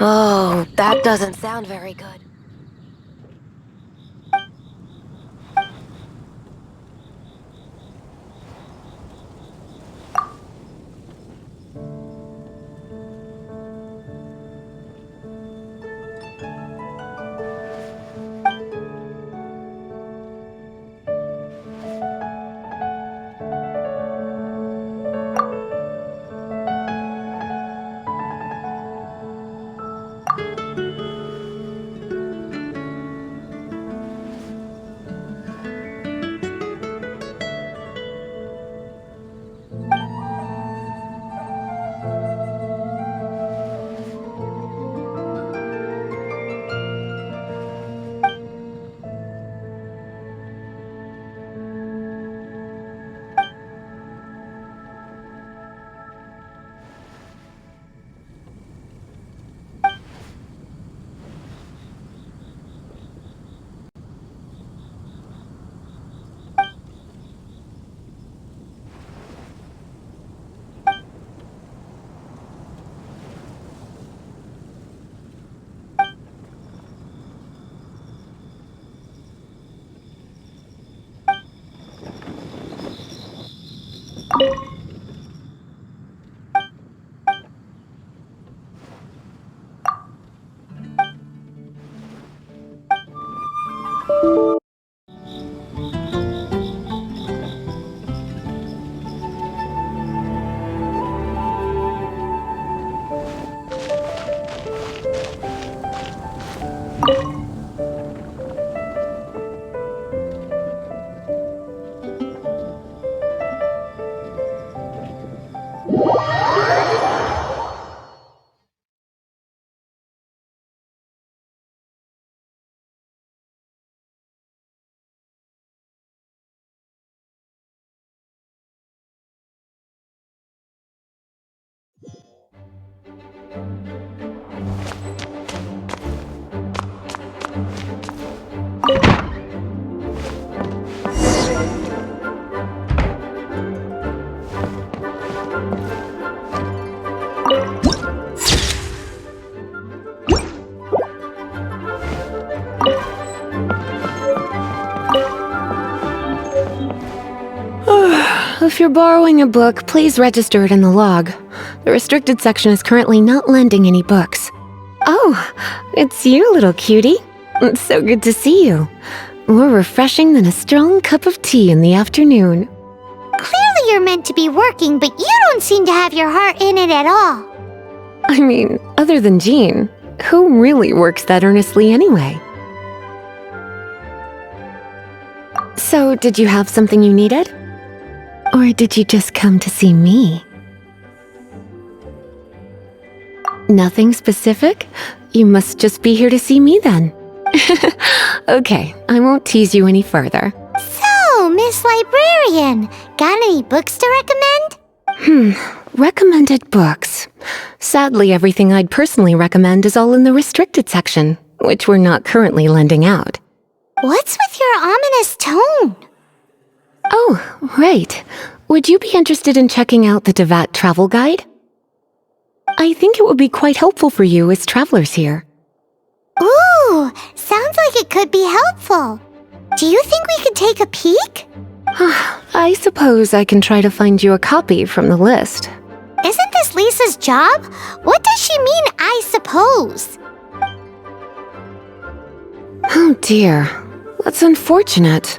Oh, that doesn't sound very good. If you're borrowing a book, please register it in the log. The restricted section is currently not lending any books. Oh, it's you, little cutie. It's so good to see you. More refreshing than a strong cup of tea in the afternoon. Clearly you're meant to be working, but you don't seem to have your heart in it at all. I mean, other than Jean, who really works that earnestly anyway? So, did you have something you needed? Or did you just come to see me? Nothing specific? You must just be here to see me then. Okay, I won't tease you any further. So, Miss Librarian, got any books to recommend? Recommended books. Sadly, everything I'd personally recommend is all in the restricted section, which we're not currently lending out. What's with your ominous tone? Oh, right. Would you be interested in checking out the Devat travel guide? I think it would be quite helpful for you as travelers here. Ooh, sounds like it could be helpful. Do you think we could take a peek? I suppose I can try to find you a copy from the list. Isn't this Lisa's job? What does she mean, I suppose? Oh dear, that's unfortunate.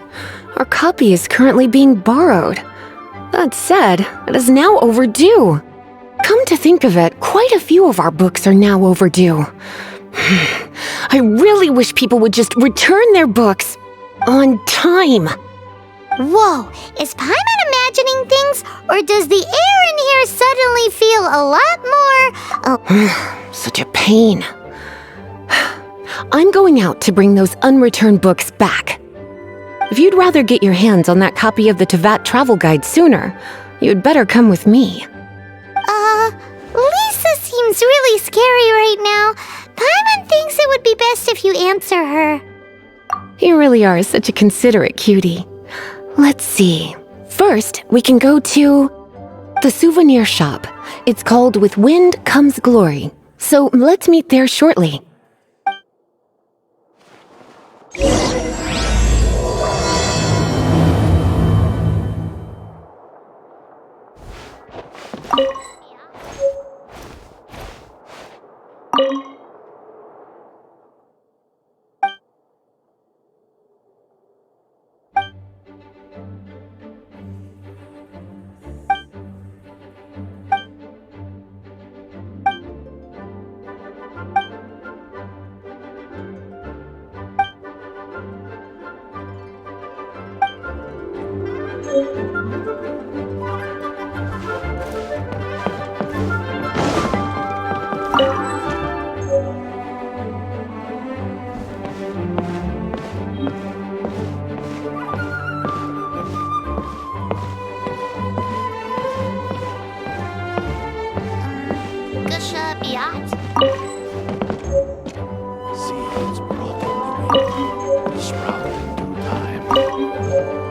Our copy is currently being borrowed. That said, it is now overdue. Come to think of it, quite a few of our books are now overdue. I really wish people would just return their books on time. Whoa, is Paimon imagining things, or does the air in here suddenly feel a lot more... Oh. Such a pain. I'm going out to bring those unreturned books back. If you'd rather get your hands on that copy of the Tevat travel guide sooner, you'd better come with me. Lisa seems really scary right now. Paimon thinks it would be best if you answer her. You really are such a considerate cutie. Let's see. First, we can go to the souvenir shop. It's called With Wind Comes Glory. So let's meet there shortly. Seeds brought in rain, sprout in due time.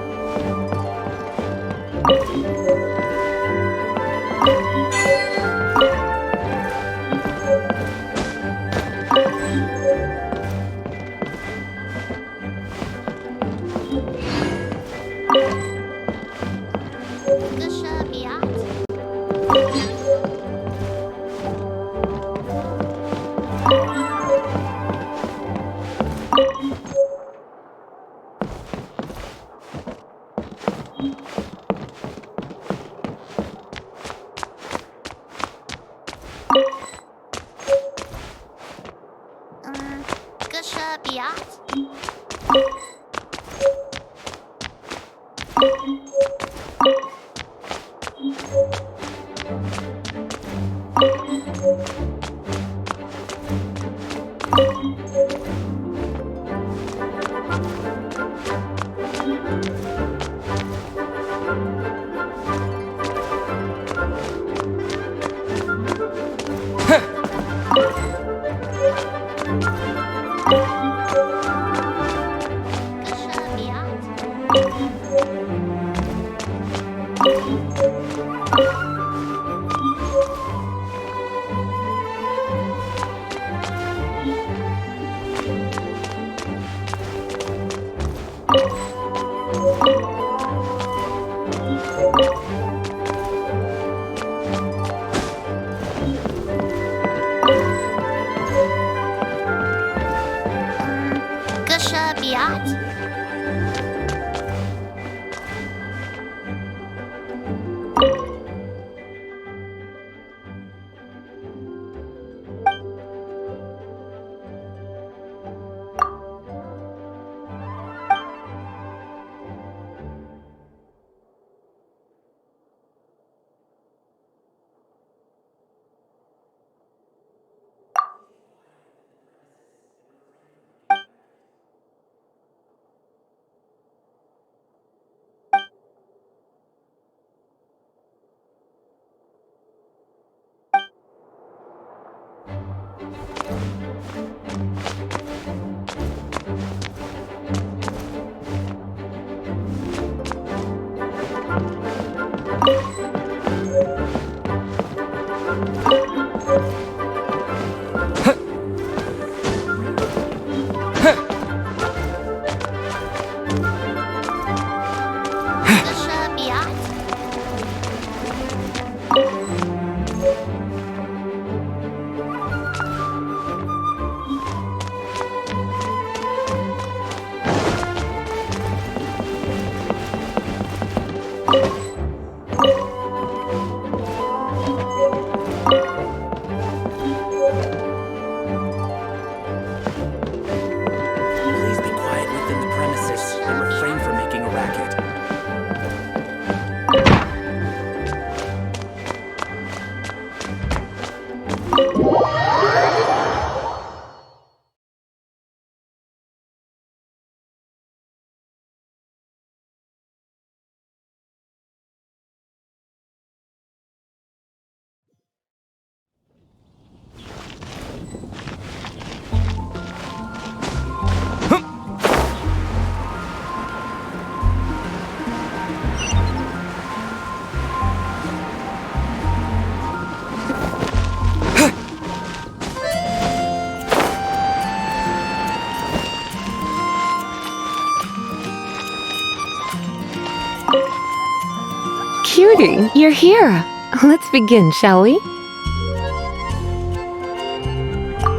Hey, you're here. Let's begin, shall we?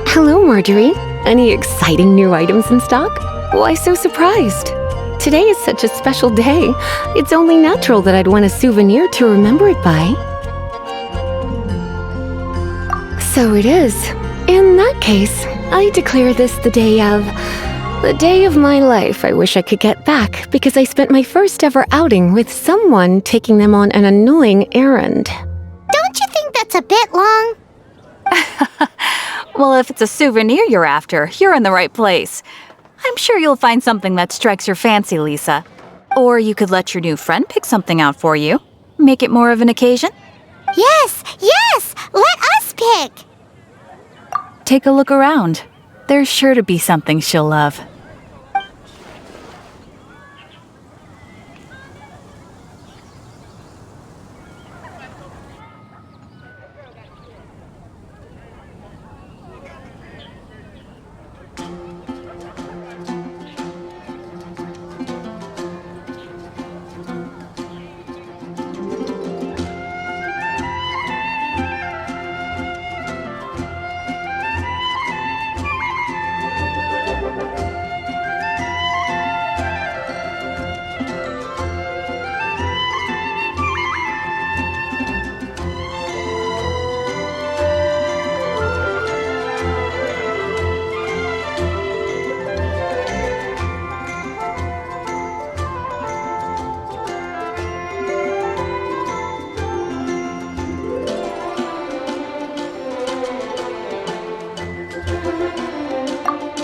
Hello, Marjorie. Any exciting new items in stock? Why so surprised? Today is such a special day. It's only natural that I'd want a souvenir to remember it by. So it is. In that case, I declare this the day of my life I wish I could get back because I spent my first ever outing with someone taking them on an annoying errand. Don't you think that's a bit long? Well, if it's a souvenir you're after, you're in the right place. I'm sure you'll find something that strikes your fancy, Lisa. Or you could let your new friend pick something out for you. Make it more of an occasion. Yes, yes! Let us pick! Take a look around. There's sure to be something she'll love.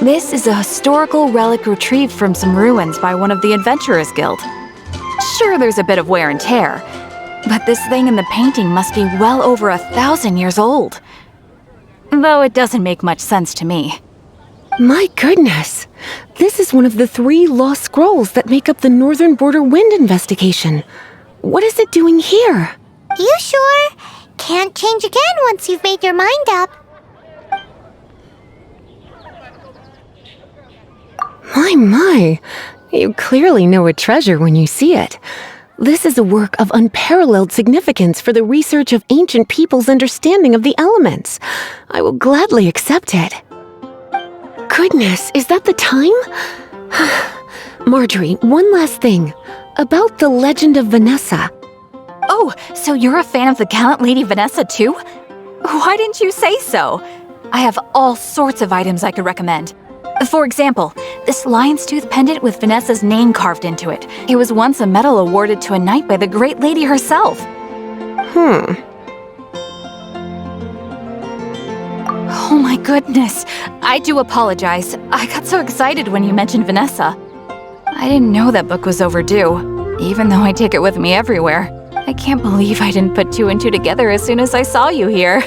This is a historical relic retrieved from some ruins by one of the Adventurers Guild. Sure, there's a bit of wear and tear, but this thing in the painting must be well over 1,000 years old. Though it doesn't make much sense to me. My goodness! This is one of the 3 lost scrolls that make up the Northern Border Wind investigation. What is it doing here? You sure? Can't change again once you've made your mind up. My. You clearly know a treasure when you see it. This is a work of unparalleled significance for the research of ancient people's understanding of the elements. I will gladly accept it. Goodness, is that the time? Marjorie, one last thing. About the legend of Vanessa. Oh, so you're a fan of the gallant Lady Vanessa too? Why didn't you say so? I have all sorts of items I could recommend. For example, this lion's tooth pendant with Vanessa's name carved into it. It was once a medal awarded to a knight by the great lady herself. Oh my goodness. I do apologize. I got so excited when you mentioned Vanessa. I didn't know that book was overdue, even though I take it with me everywhere. I can't believe I didn't put 2 and 2 together as soon as I saw you here.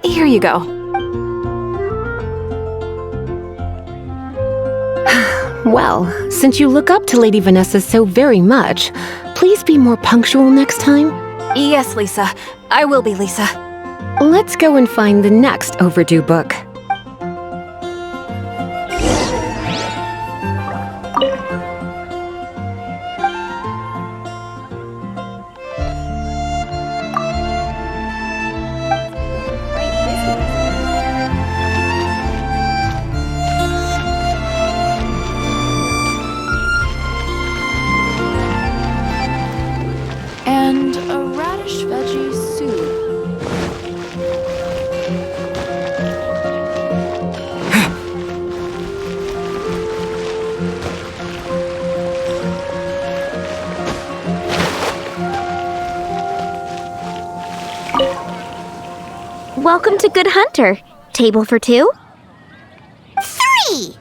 Here you go. Well, since you look up to Lady Vanessa so very much, please be more punctual next time. Yes, Lisa. I will be, Lisa. Let's go and find the next overdue book. And a radish veggie soup. Welcome to Good Hunter. Table for 2? 3!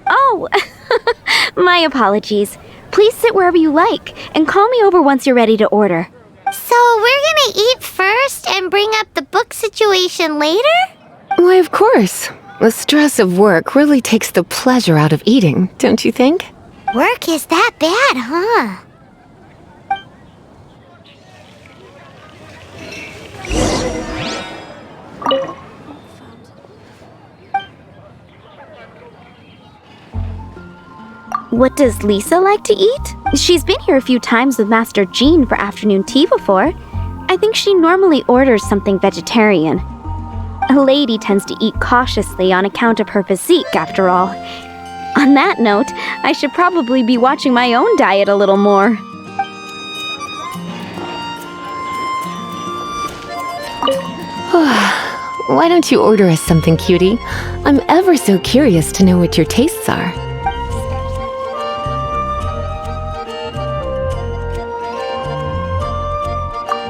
Oh, my apologies. Please sit wherever you like, and call me over once you're ready to order. So we're gonna eat first and bring up the book situation later? Why, of course. The stress of work really takes the pleasure out of eating, don't you think? Work is that bad, huh? What does Lisa like to eat? She's been here a few times with Master Jean for afternoon tea before. I think she normally orders something vegetarian. A lady tends to eat cautiously on account of her physique, after all. On that note, I should probably be watching my own diet a little more. Why don't you order us something, cutie? I'm ever so curious to know what your tastes are.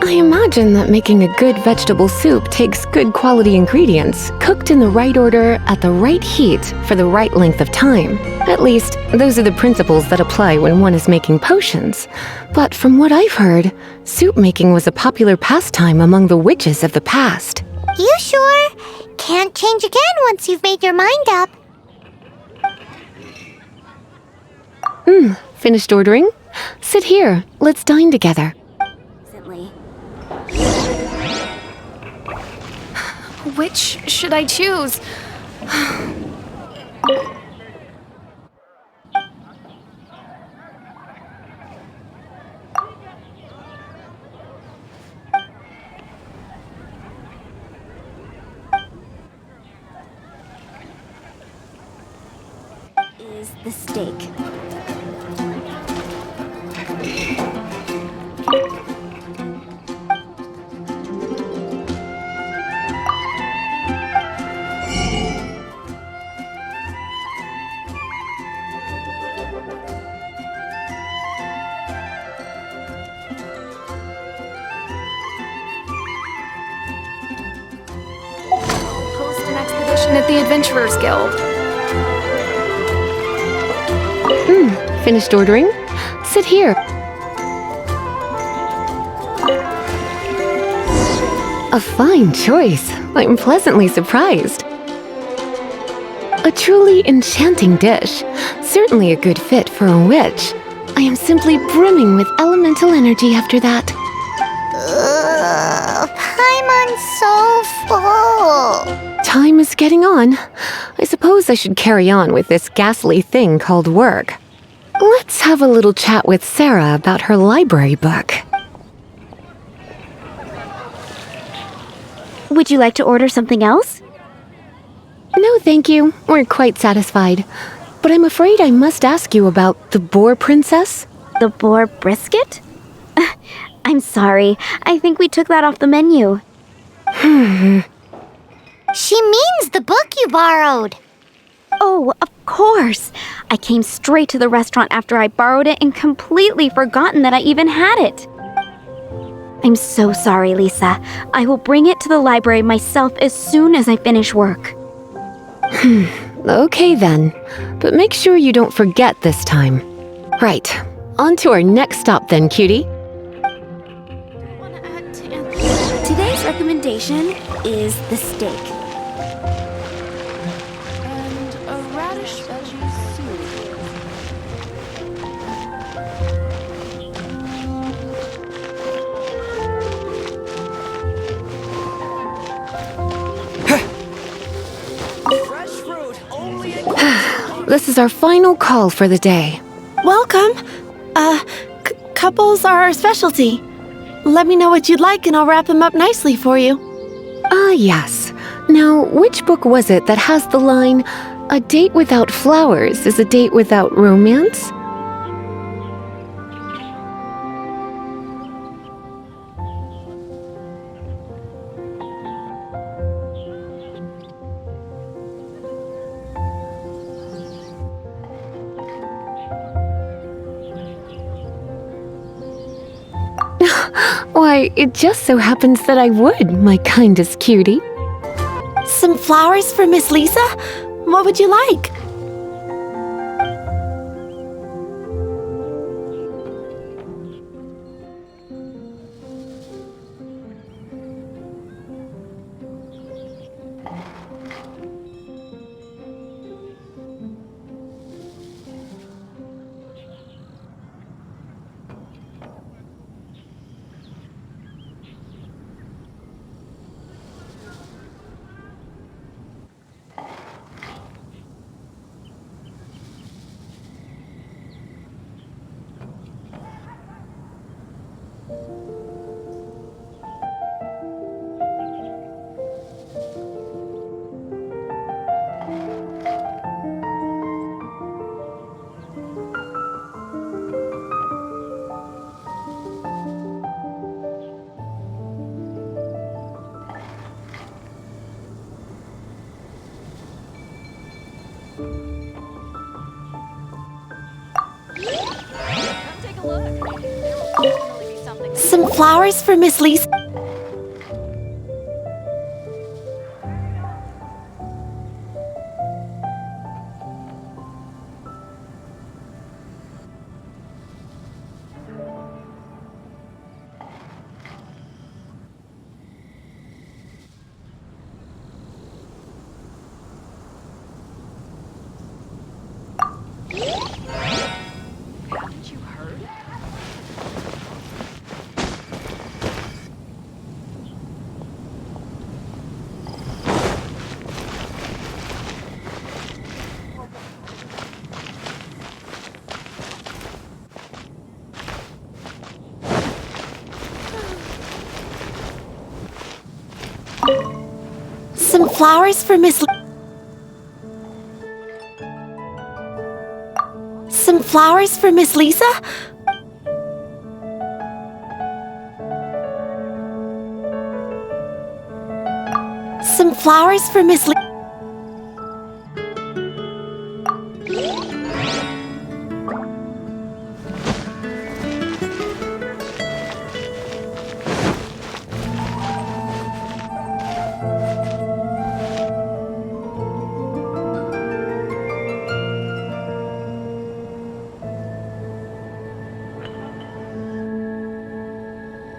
I imagine that making a good vegetable soup takes good quality ingredients, cooked in the right order, at the right heat, for the right length of time. At least, those are the principles that apply when one is making potions. But from what I've heard, soup making was a popular pastime among the witches of the past. You sure? Can't change again once you've made your mind up. Finished ordering? Sit here, let's dine together. Which should I choose? Is the steak. Host an expedition at the Adventurers Guild. Finished ordering? Sit here. A fine choice. I'm pleasantly surprised. A truly enchanting dish. Certainly a good fit for a witch. I am simply brimming with elemental energy after that. Paimon's so full. Time is getting on. I suppose I should carry on with this ghastly thing called work. Let's have a little chat with Sarah about her library book. Would you like to order something else? No, thank you. We're quite satisfied. But I'm afraid I must ask you about the boar princess. The boar brisket? I'm sorry. I think we took that off the menu. She means the book you borrowed. Oh, of course. I came straight to the restaurant after I borrowed it and completely forgotten that I even had it. I'm so sorry, Lisa. I will bring it to the library myself as soon as I finish work. Okay then. But make sure you don't forget this time. Right. On to our next stop then, cutie. Today's recommendation is the steak. And a radish veggie soup. Fresh fruit, only in This is our final call for the day. Welcome. Couples are our specialty. Let me know what you'd like and I'll wrap them up nicely for you. Ah, yes. Now, which book was it that has the line, "A date without flowers is a date without romance"? Why, it just so happens that I would, my kindest cutie. Some flowers for Miss Lisa? What would you like? Some flowers for Miss Lisa. Haven't you heard? Some flowers for Miss Some flowers for Miss Lisa? Some flowers for Miss Lisa.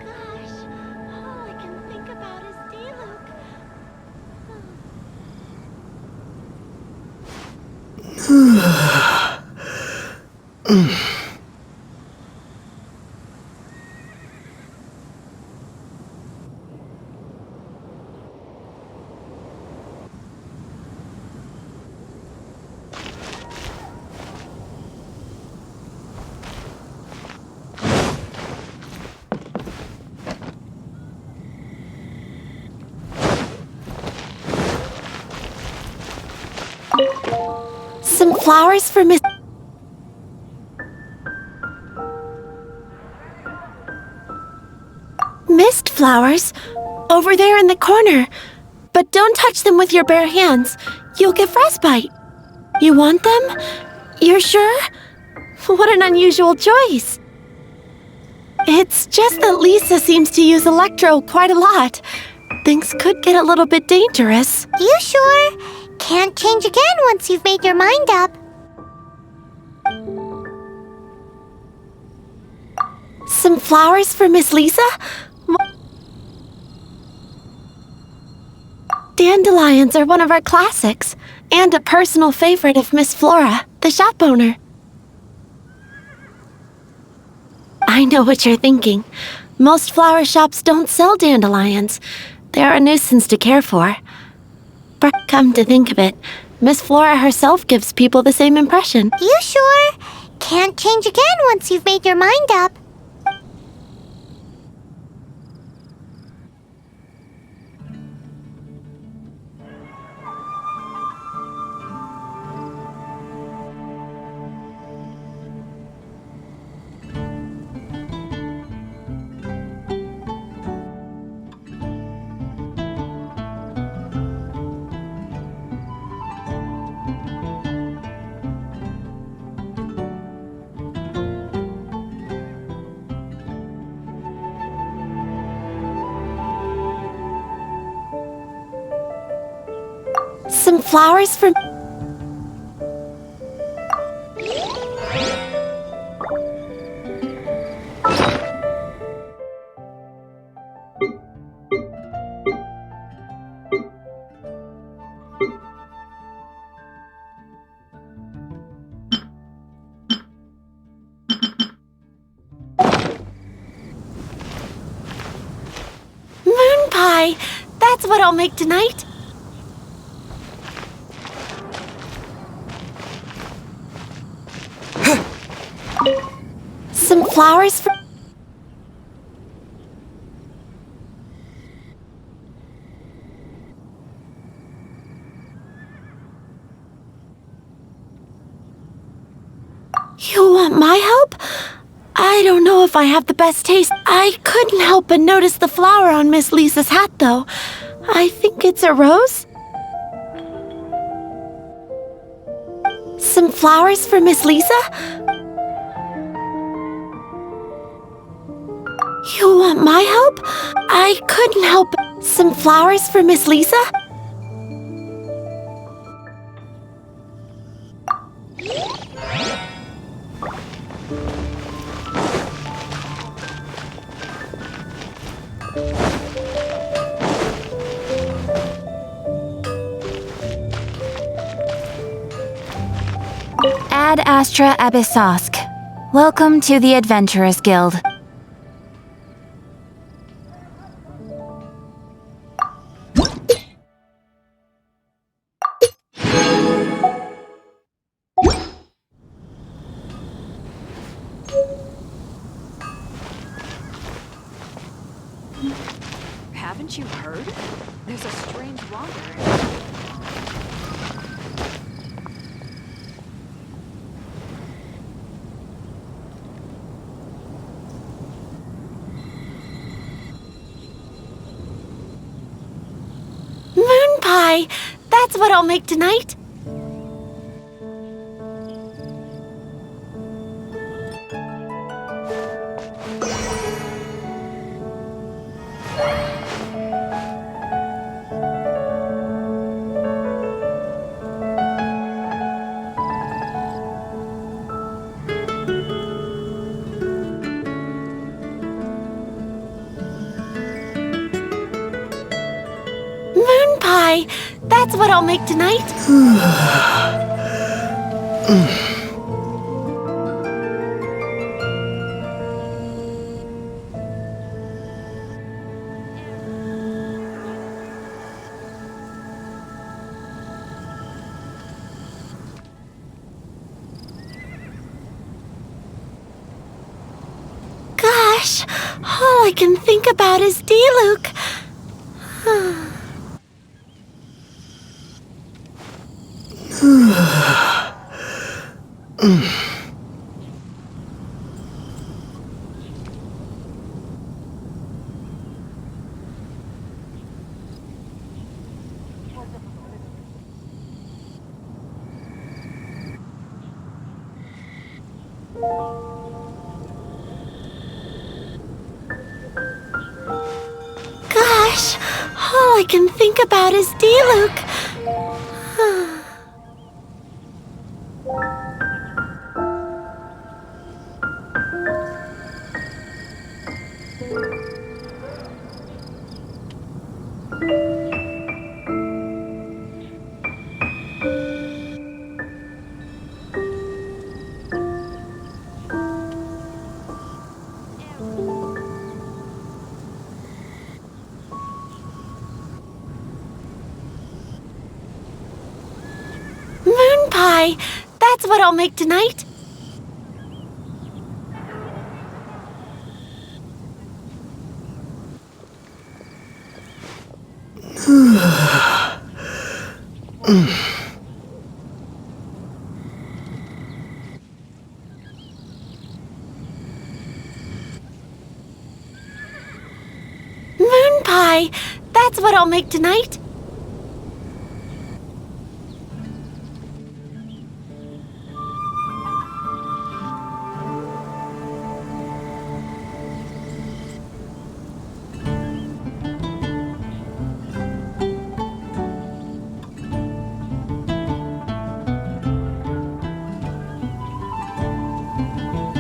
Gosh, all I can think about is Diluc. Some flowers for Miss... Mist flowers? Over there in the corner. But don't touch them with your bare hands. You'll get frostbite. You want them? You're sure? What an unusual choice. It's just that Lisa seems to use Electro quite a lot. Things could get a little bit dangerous. You sure? Can't change again once you've made your mind up. Some flowers for Miss Lisa? Dandelions are one of our classics, and a personal favorite of Miss Flora, the shop owner. I know what you're thinking. Most flower shops don't sell dandelions. They're a nuisance to care for. But come to think of it, Miss Flora herself gives people the same impression. You sure? Can't change again once you've made your mind up. Some flowers for... Moon pie! That's what I'll make tonight. Some flowers for... You want my help? I don't know if I have the best taste. I couldn't help but notice the flower on Miss Lisa's hat, though. I think it's a rose. Some flowers for Miss Lisa? You want my help? I couldn't help. Some flowers for Miss Lisa? Ad Astra Abyssosk. Welcome to the Adventurers Guild. Haven't you heard? There's a strange wanderer. Moon pie! That's what I'll make tonight. Moon pie! That's what I'll make tonight. Gosh, all I can think about is D-Luke. Gosh, all I can think about is D-Luke. Moon pie! That's what I'll make tonight. Moon pie! That's what I'll make tonight.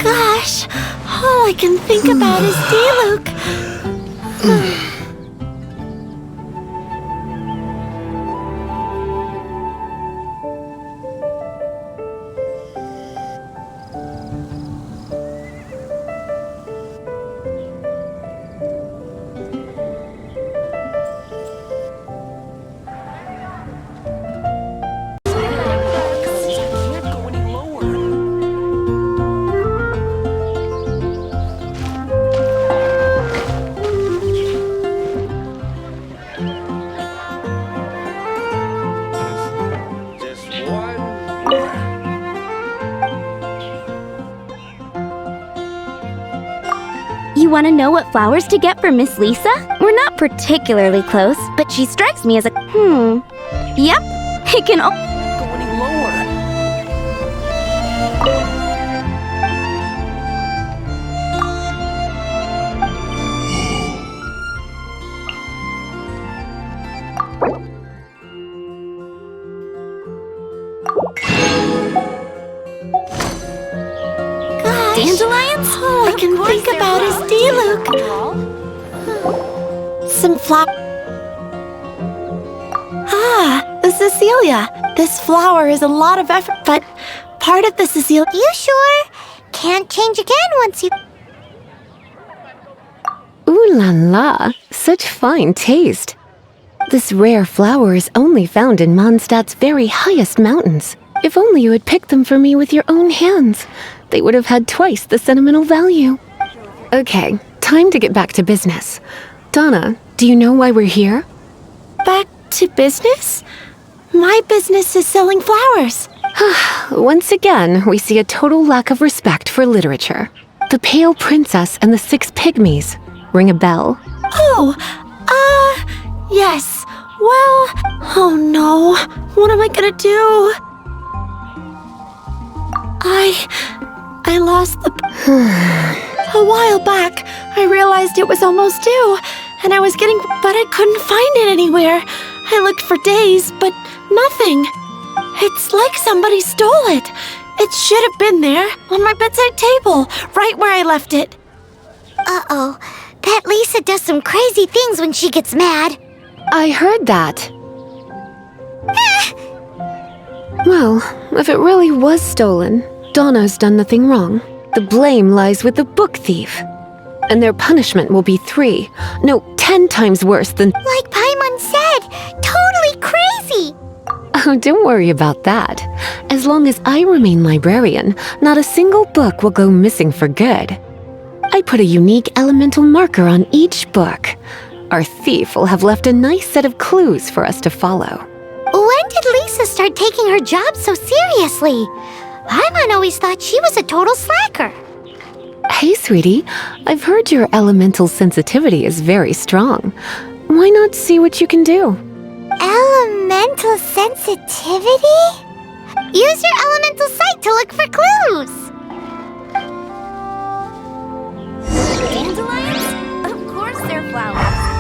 Gosh, all I can think about is D-Luke. You want to know what flowers to get for Miss Lisa? We're not particularly close, but she strikes me as a Yep, it can Go any lower. Dandelions? All I can think about is Diluc. Some the Cecilia. This flower is a lot of effort, but part of the Cecilia. You sure? Can't change again once you... Ooh la la, such fine taste. This rare flower is only found in Mondstadt's very highest mountains. If only you had picked them for me with your own hands, they would have had twice the sentimental value. Okay, time to get back to business. Donna, do you know why we're here? Back to business? My business is selling flowers. Once again, we see a total lack of respect for literature. The Pale Princess and the Six Pygmies. Ring a bell? Oh, yes. Well, oh no. What am I gonna do? I lost the... A while back, I realized it was almost due, and I was getting... But I couldn't find it anywhere. I looked for days, but nothing. It's like somebody stole it. It should have been there, on my bedside table, right where I left it. Uh-oh. That Lisa does some crazy things when she gets mad. I heard that. Well, if it really was stolen, Donna's done nothing wrong. The blame lies with the book thief. And their punishment will be 10 times worse than... Like Paimon said, totally crazy. Oh, don't worry about that. As long as I remain librarian, not a single book will go missing for good. I put a unique elemental marker on each book. Our thief will have left a nice set of clues for us to follow. When did Lisa start taking her job so seriously? Paimon always thought she was a total slacker. Hey, sweetie, I've heard your elemental sensitivity is very strong. Why not see what you can do? Elemental sensitivity? Use your elemental sight to look for clues. Dandelions? Of course they're flowers.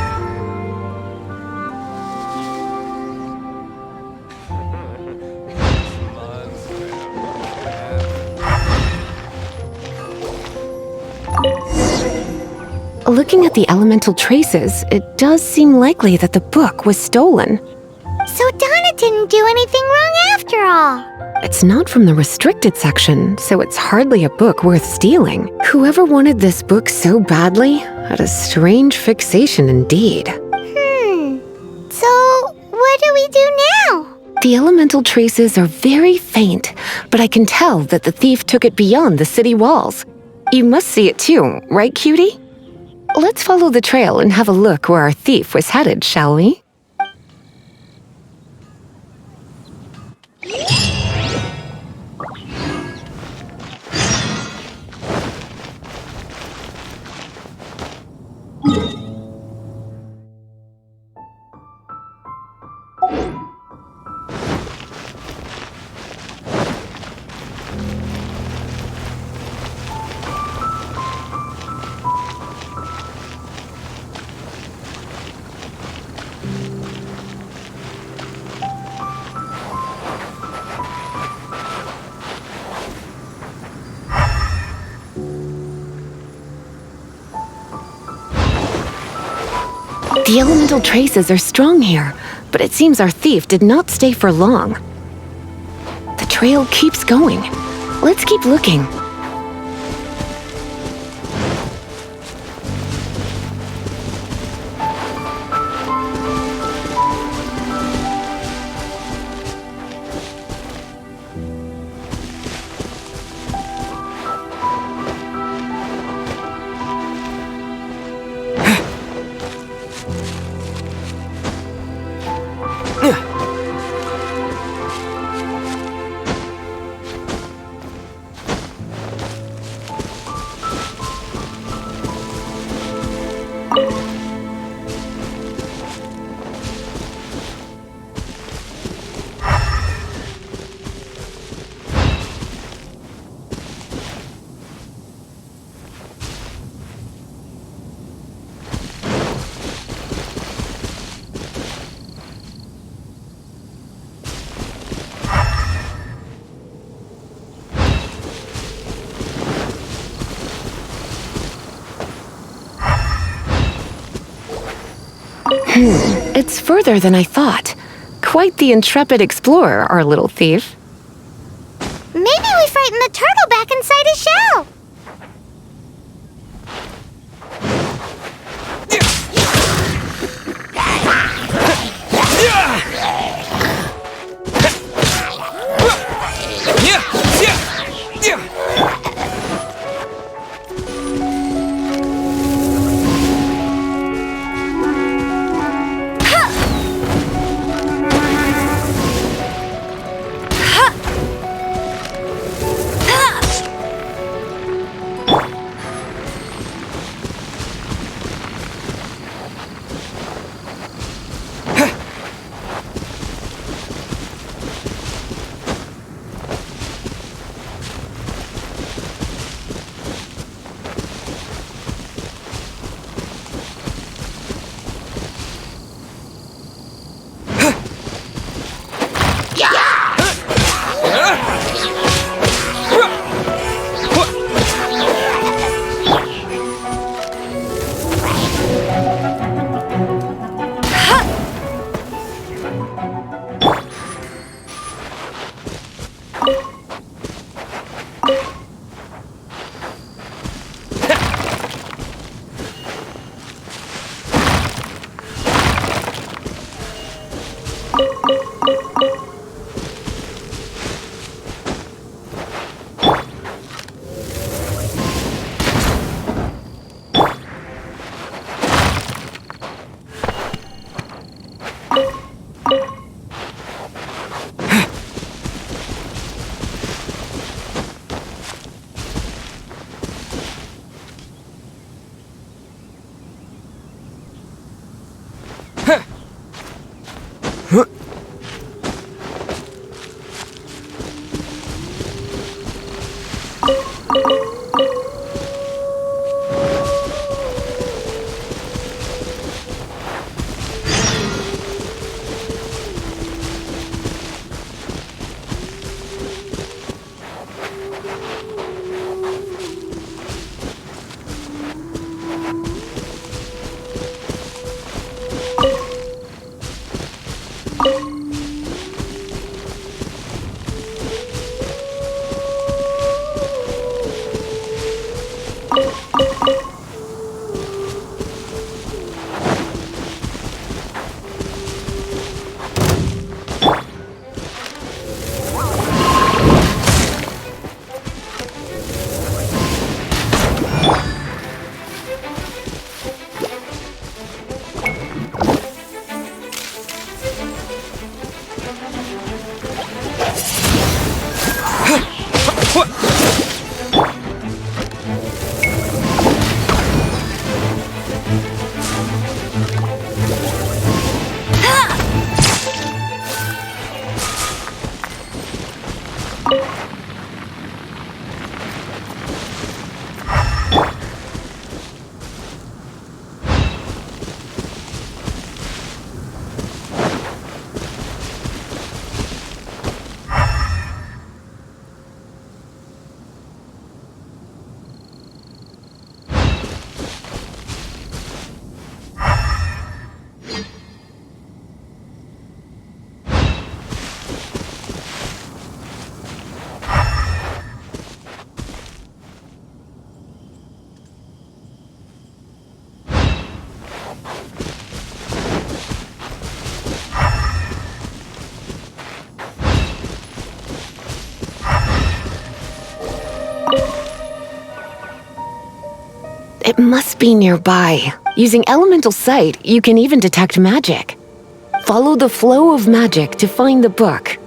Looking at the elemental traces, it does seem likely that the book was stolen. So Donna didn't do anything wrong after all. It's not from the restricted section, so it's hardly a book worth stealing. Whoever wanted this book so badly had a strange fixation indeed. So what do we do now? The elemental traces are very faint, but I can tell that the thief took it beyond the city walls. You must see it too, right, cutie? Let's follow the trail and have a look where our thief was headed, shall we? The elemental traces are strong here, but it seems our thief did not stay for long. The trail keeps going. Let's keep looking. It's further than I thought. Quite the intrepid explorer, our little thief. Maybe we frighten the turtle back inside his shell. It must be nearby. Using elemental sight, you can even detect magic. Follow the flow of magic to find the book.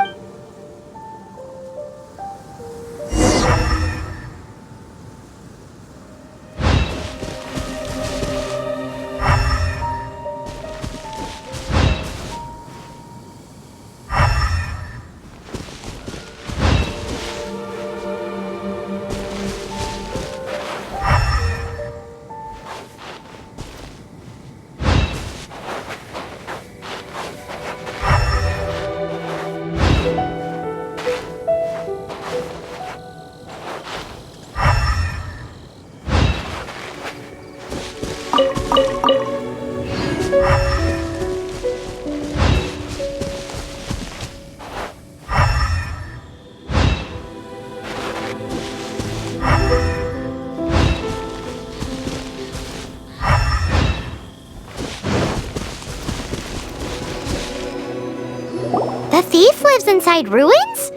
thief lives inside ruins?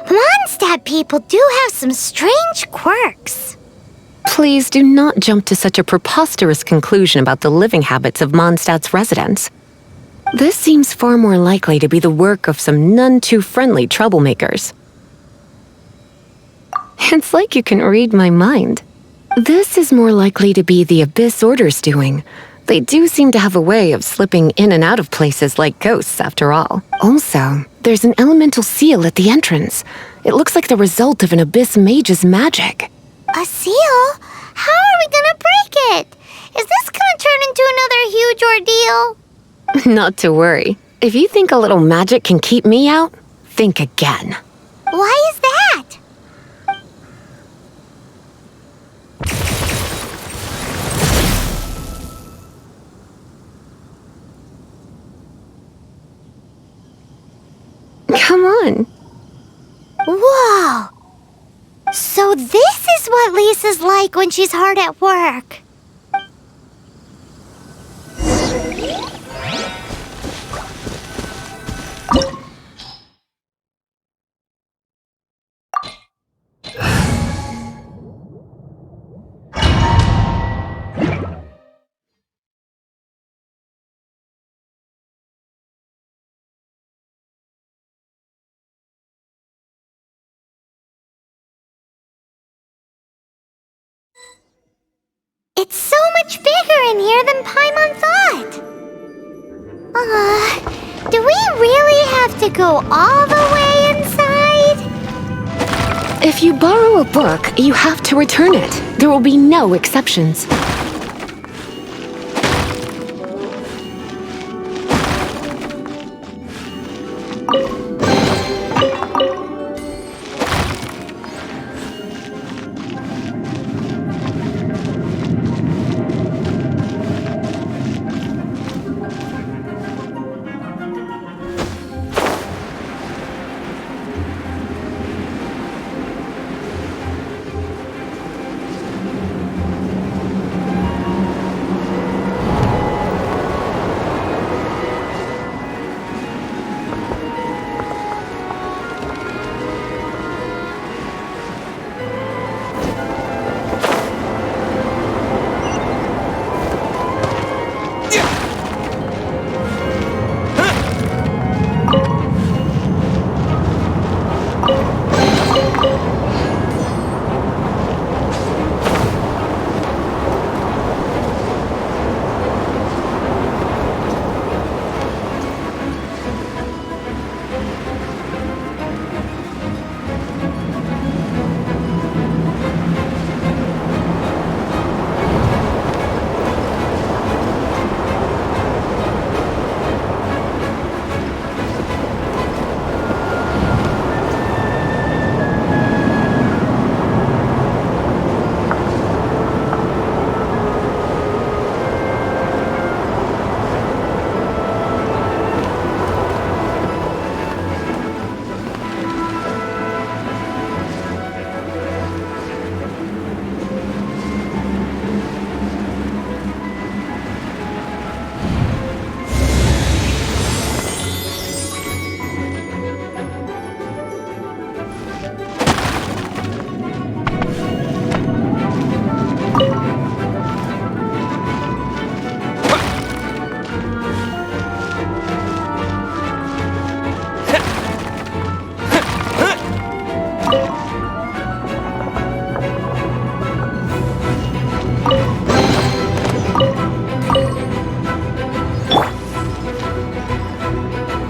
Mondstadt people do have some strange quirks. Please do not jump to such a preposterous conclusion about the living habits of Mondstadt's residents. This seems far more likely to be the work of some none-too-friendly troublemakers. It's like you can read my mind. This is more likely to be the Abyss Order's doing. They do seem to have a way of slipping in and out of places like ghosts, after all. Also, there's an elemental seal at the entrance. It looks like the result of an Abyss mage's magic. A seal? How are we gonna break it? Is this gonna turn into another huge ordeal? Not to worry. If you think a little magic can keep me out, think again. Why is that? Come on. Whoa! So this is what Lisa's like when she's hard at work. It's so much bigger in here than Paimon thought. Do we really have to go all the way inside? If you borrow a book, you have to return it. There will be no exceptions.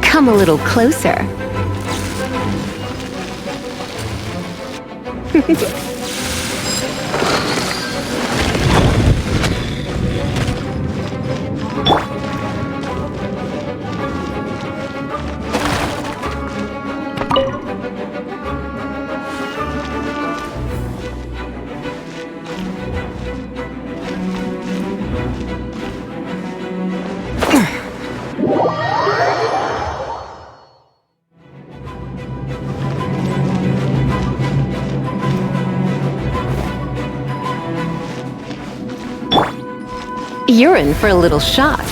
Come a little closer. You're in for a little shock.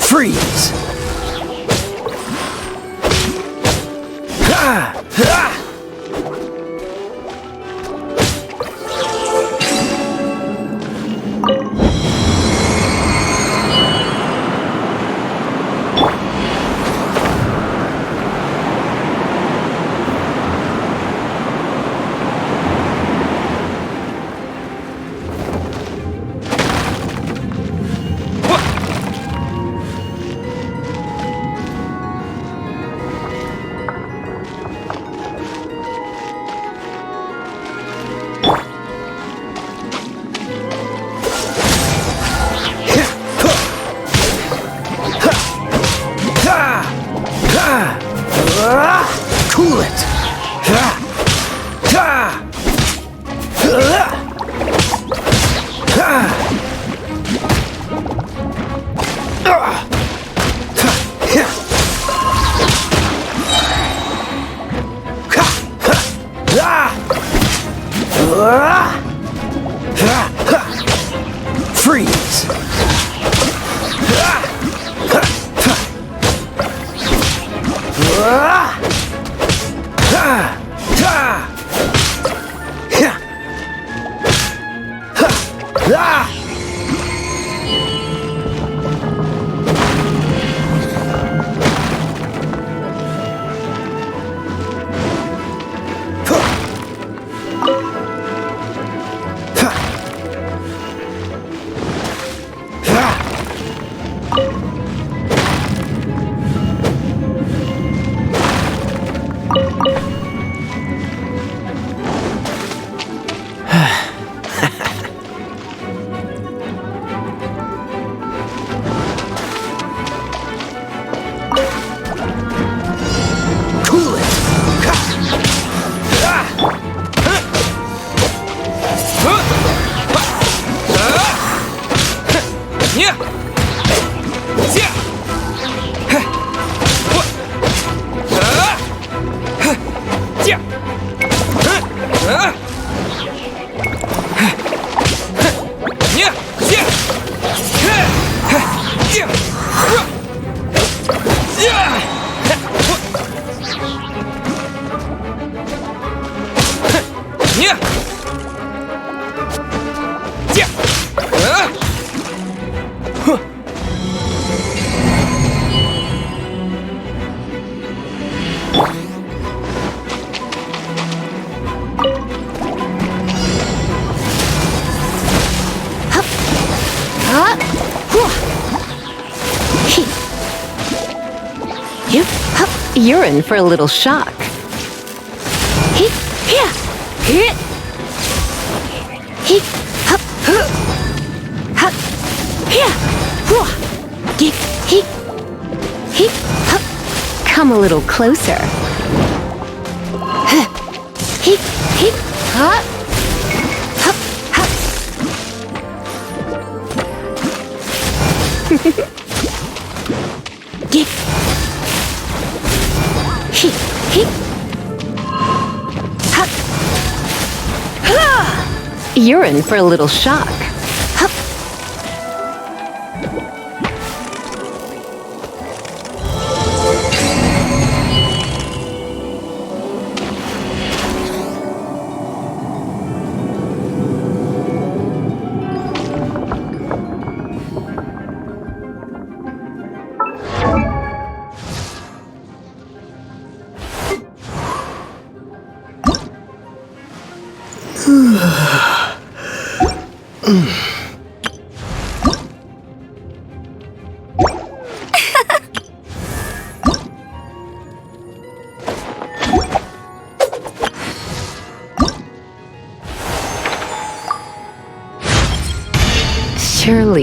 Freeze! Cool it! Freeze! You're in for a little shock. Come a little closer. You're in for a little shock.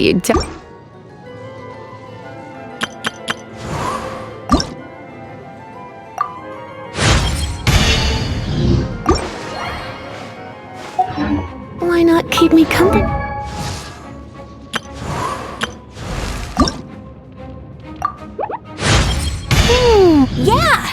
you'd Why not keep me company? Yeah!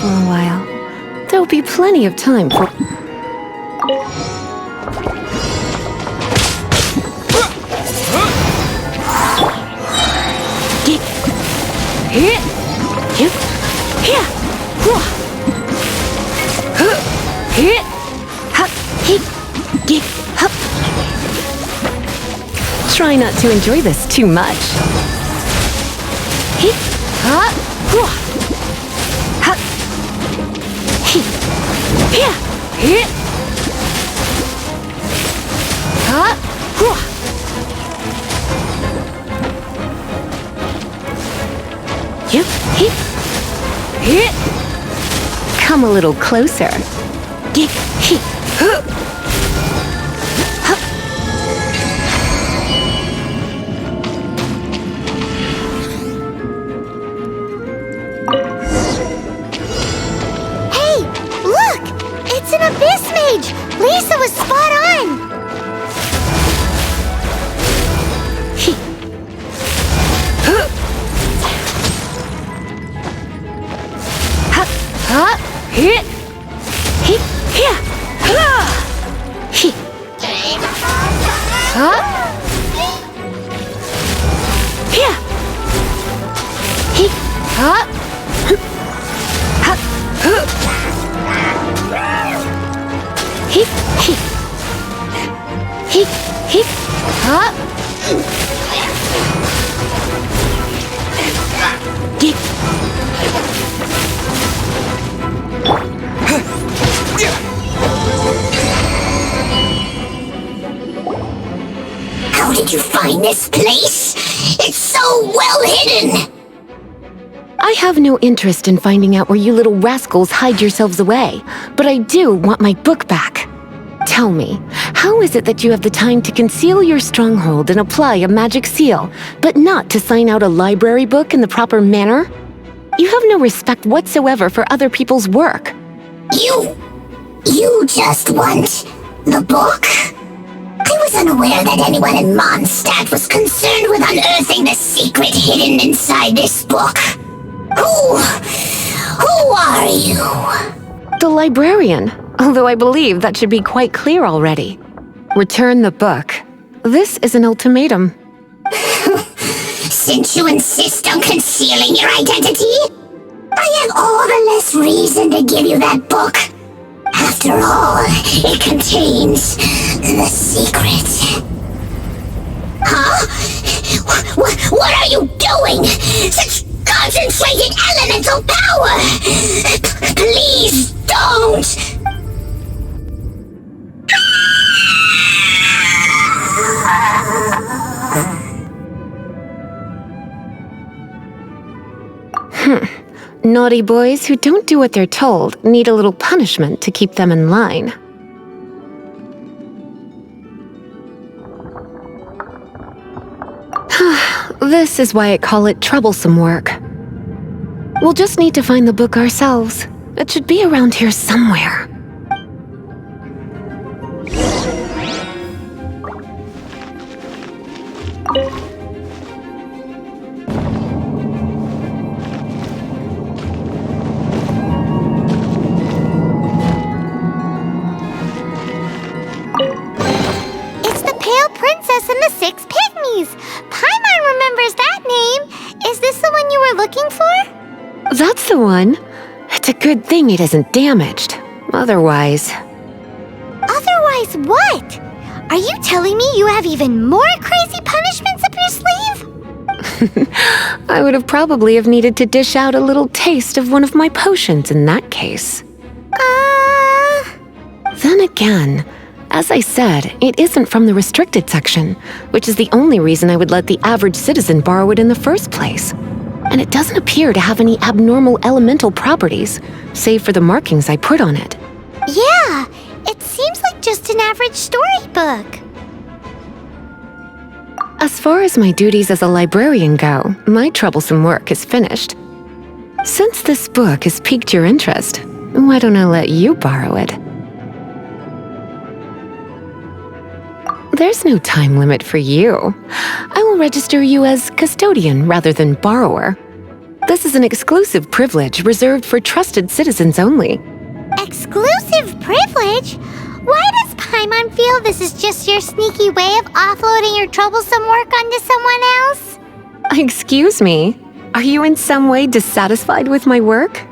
For a while. There'll be plenty of time for... Try not to enjoy this too much. Come a little closer. Hey, look! It's an abyss mage! Lisa was spot on! Hit! Hit! Here! Ha! Hit! Huh? Here! Hit! Huh? Ha! Huh! Hit! Hit! Hit! Hit! Huh? Hit! How did you find this place? It's so well hidden! I have no interest in finding out where you little rascals hide yourselves away, but I do want my book back. Tell me, how is it that you have the time to conceal your stronghold and apply a magic seal, but not to sign out a library book in the proper manner? You have no respect whatsoever for other people's work. You just want the book? I was unaware that anyone in Mondstadt was concerned with unearthing the secret hidden inside this book. Who are you? The librarian, although I believe that should be quite clear already. Return the book. This is an ultimatum. Since you insist on concealing your identity, I have all the less reason to give you that book. After all, it contains the secret. Huh? What are you doing? Such concentrated elemental power! Please don't! Naughty boys who don't do what they're told need a little punishment to keep them in line. This is why I call it troublesome work. We'll just need to find the book ourselves. It should be around here somewhere. It's the Pale Princess and the Six Pygmies! Paimon remembers that name! Is this the one you were looking for? That's the one. It's a good thing it isn't damaged. Otherwise... Otherwise what? Are you telling me you have even more crazy punishments up your sleeve? I would have probably have needed to dish out a little taste of one of my potions in that case. Then again, as I said, it isn't from the restricted section, which is the only reason I would let the average citizen borrow it in the first place. And it doesn't appear to have any abnormal elemental properties, save for the markings I put on it. Yeah, it seems like just an average storybook. As far as my duties as a librarian go, my troublesome work is finished. Since this book has piqued your interest, why don't I let you borrow it? There's no time limit for you. I will register you as custodian rather than borrower. This is an exclusive privilege reserved for trusted citizens only. Exclusive privilege? Why does Paimon feel this is just your sneaky way of offloading your troublesome work onto someone else? Excuse me, are you in some way dissatisfied with my work?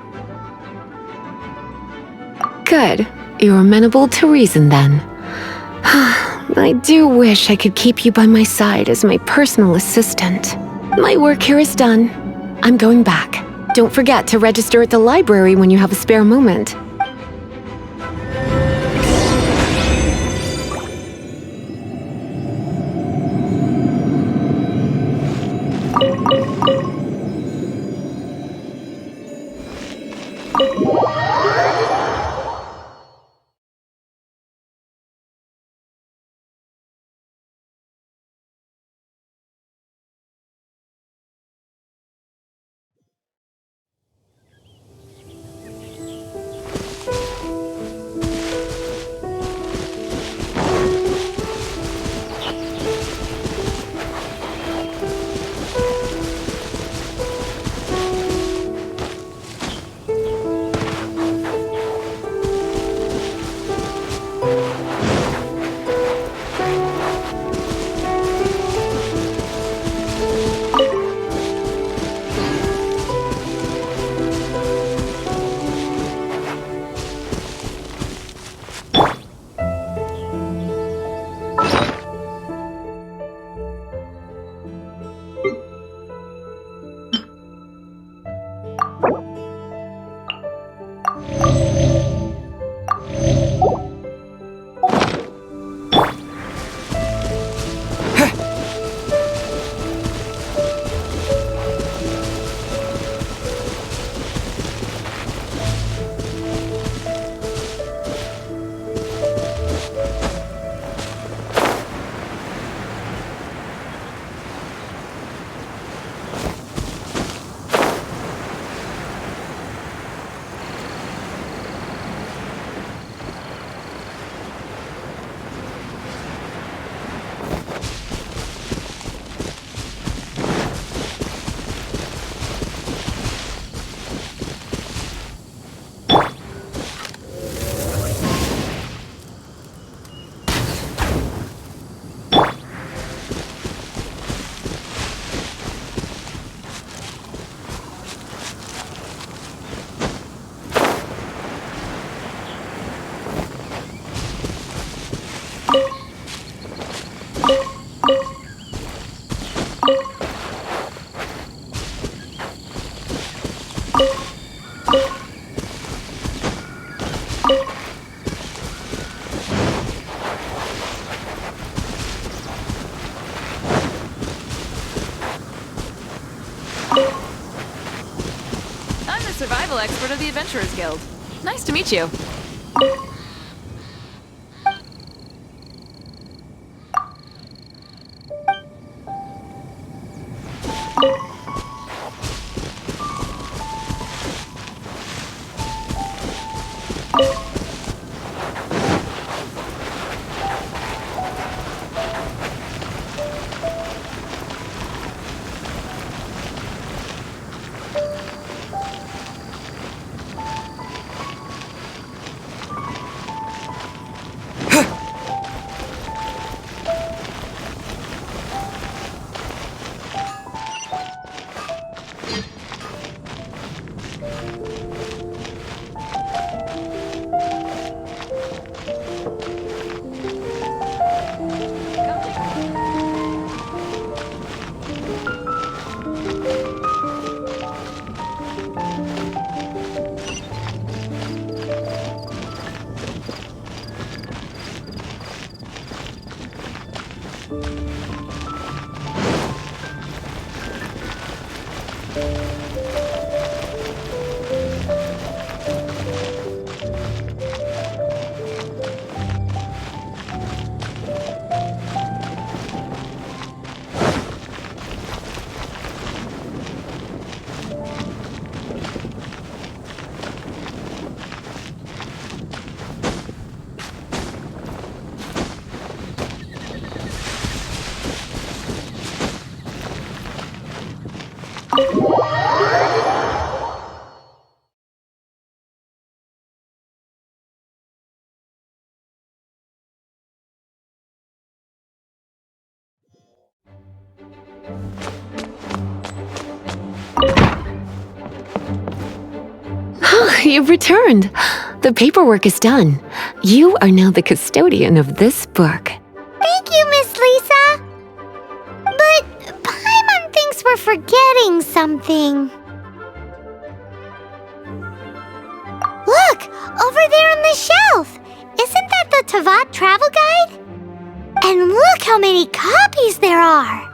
Good, you're amenable to reason then. I do wish I could keep you by my side as my personal assistant. My work here is done. I'm going back. Don't forget to register at the library when you have a spare moment. travel expert of the Adventurers Guild. Nice to meet you. You've returned. The paperwork is done. You are now the custodian of this book. Thank you, Miss Lisa. But Paimon thinks we're forgetting something. Look, over there on the shelf. Isn't that the Tavat travel guide? And look how many copies there are.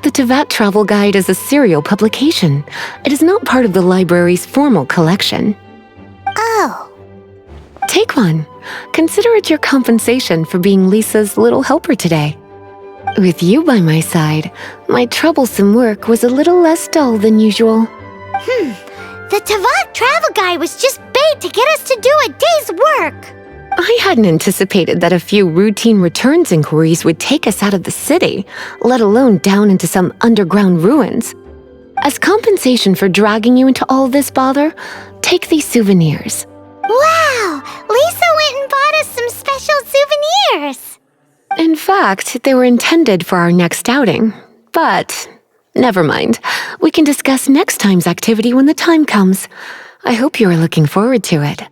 The Tavat Travel Guide is a serial publication. It is not part of the library's formal collection. Oh. Take one. Consider it your compensation for being Lisa's little helper today. With you by my side, my troublesome work was a little less dull than usual. The Tavat travel guide was just bait to get us to do a day's work. I hadn't anticipated that a few routine returns inquiries would take us out of the city, let alone down into some underground ruins. As compensation for dragging you into all this bother, take these souvenirs. Wow! Lisa went and bought us some special souvenirs. In fact, they were intended for our next outing. But never mind. We can discuss next time's activity when the time comes. I hope you are looking forward to it.